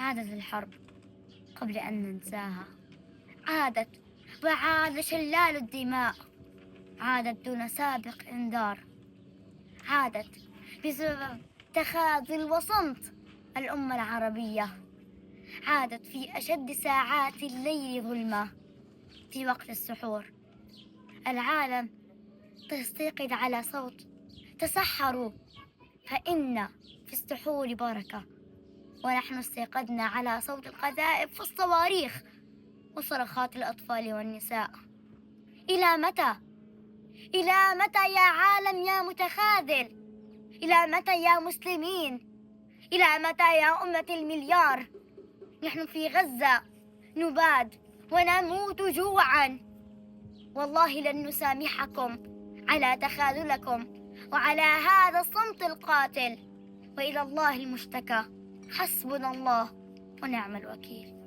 عادت الحرب قبل أن ننساها، عادت وعاد شلال الدماء، عادت دون سابق إنذار، عادت بسبب تخاذل وصمت الأمة العربية، عادت في أشد ساعات الليل ظلمة في وقت السحور. العالم تستيقظ على صوت تسحروا فإن في السحور بركة، ونحن استيقظنا على صوت القذائف والصواريخ وصرخات الأطفال والنساء. إلى متى؟ إلى متى يا عالم يا متخاذل؟ إلى متى يا مسلمين؟ إلى متى يا أمة المليار؟ نحن في غزة نباد ونموت جوعا، والله لن نسامحكم على تخاذلكم وعلى هذا الصمت القاتل، وإلى الله المشتكى، حسبنا الله ونعم الوكيل.